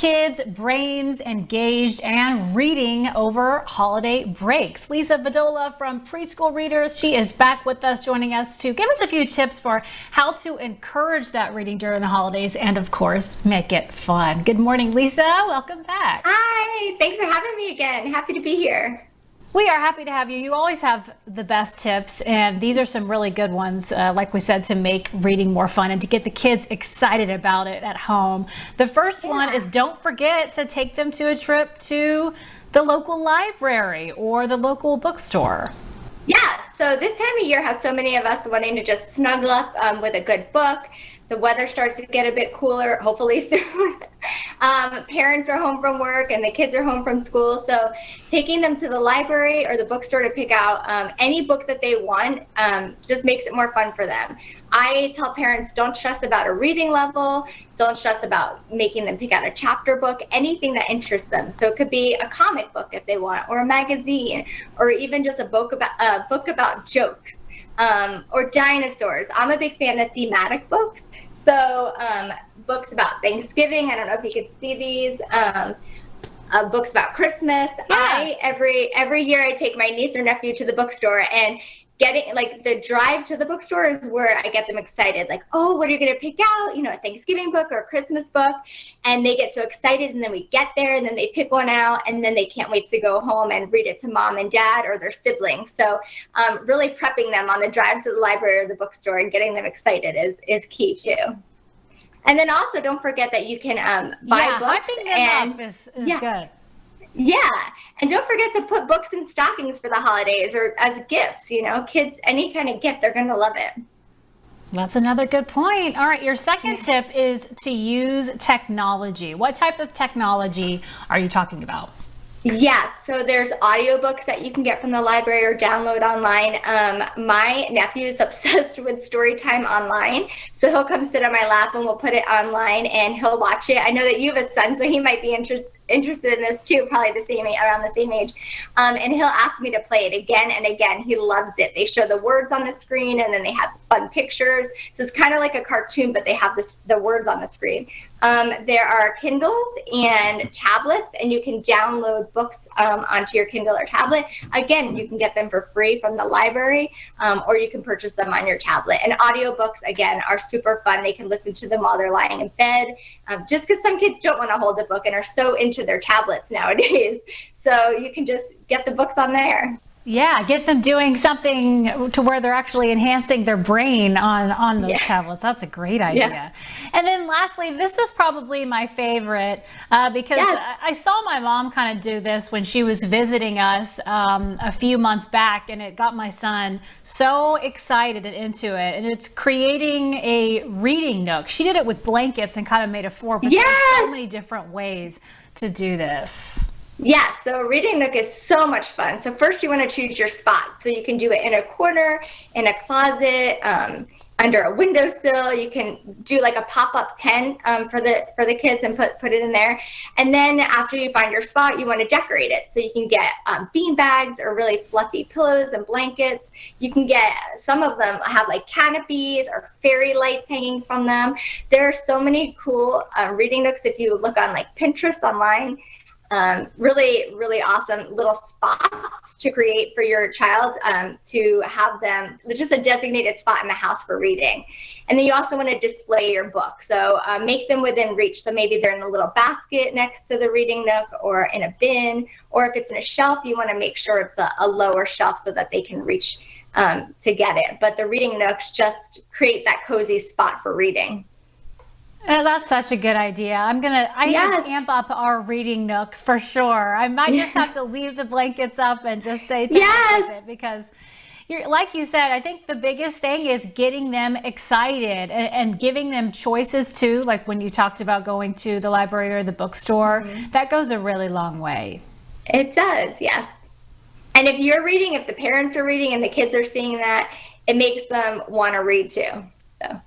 kids' brains engaged and reading over holiday breaks. Lisa Bedolla from Preschool Readers, she is back with us, joining us to give us a few tips for how to encourage that reading during the holidays and, of course, make it fun. Good morning, Lisa. Welcome back. Hi, thanks for having me again. Happy to be here. We are happy to have you. You always have the best tips, and these are some really good ones, like we said, to make reading more fun and to get the kids excited about it at home. The first one is don't forget to take them to a trip to the local library or the local bookstore. Yeah, so this time of year has so many of us wanting to just snuggle up with a good book. The weather starts to get a bit cooler, hopefully soon. Parents are home from work and the kids are home from school. So taking them to the library or the bookstore to pick out any book that they want just makes it more fun for them. I tell parents, don't stress about a reading level. Don't stress about making them pick out a chapter book, anything that interests them. So it could be a comic book if they want, or a magazine, or even just a book about jokes or dinosaurs. I'm a big fan of thematic books. So books about Thanksgiving, I don't know if you could see these, books about Christmas. Yeah. Every year I take my niece or nephew to the bookstore, and getting like the drive to the bookstore is where I get them excited. Like, oh, what are you going to pick out? You know, a Thanksgiving book or a Christmas book. And they get so excited, and then we get there and then they pick one out, and then they can't wait to go home and read it to mom and dad or their siblings. So really prepping them on the drive to the library or the bookstore and getting them excited is key too. And then also don't forget that you can buy books. Hyping them up is good. Yeah, and don't forget to put books in stockings for the holidays or as gifts. You know, kids, any kind of gift, they're going to love it. That's another good point. All right, your second tip is to use technology. What type of technology are you talking about? Yes, so there's audiobooks that you can get from the library or download online. My nephew is obsessed with Storytime Online, so he'll come sit on my lap and we'll put it online and he'll watch it. I know that you have a son, so he might be interested in this too, probably around the same age. And he'll ask me to play it again and again. He loves it. They show the words on the screen and then they have fun pictures. So it's kind of like a cartoon, but they have the words on the screen. There are Kindles and tablets, and you can download books onto your Kindle or tablet. Again, you can get them for free from the library, or you can purchase them on your tablet. And audiobooks, again, are super fun. They can listen to them while they're lying in bed, just because some kids don't want to hold a book and are so into their tablets nowadays. So you can just get the books on there. Yeah, get them doing something to where they're actually enhancing their brain on those tablets. That's a great idea. Yeah. And then lastly, this is probably my favorite because I saw my mom kind of do this when she was visiting us a few months back, and it got my son so excited and into it. And it's creating a reading nook. She did it with blankets and kind of made a fort, but there's so many different ways to do this. Yeah, so reading nook is so much fun. So first you want to choose your spot. So you can do it in a corner, in a closet, under a windowsill. You can do like a pop-up tent for the kids and put it in there. And then after you find your spot, you want to decorate it. So you can get bean bags or really fluffy pillows and blankets. You can get, some of them have like canopies or fairy lights hanging from them. There are so many cool reading nooks if you look on like Pinterest online. Really, really awesome little spots to create for your child to have them just a designated spot in the house for reading. And then you also want to display your book. So make them within reach. So maybe they're in a little basket next to the reading nook or in a bin, or if it's in a shelf, you want to make sure it's a lower shelf so that they can reach to get it. But the reading nooks just create that cozy spot for reading. That's such a good idea. I need to amp up our reading nook for sure. I might just have to leave the blankets up and just say take it, because like you said, I think the biggest thing is getting them excited and giving them choices too. Like when you talked about going to the library or the bookstore, that goes a really long way. It does, yes. And if you're reading, if the parents are reading and the kids are seeing that, it makes them want to read too. So.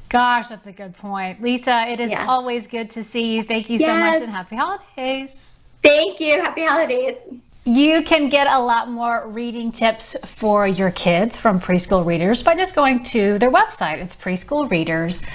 Gosh, that's a good point. Lisa, it is always good to see you. Thank you so much, and happy holidays. Thank you. Happy holidays. You can get a lot more reading tips for your kids from Preschool Readers by just going to their website. It's preschoolreaders.com.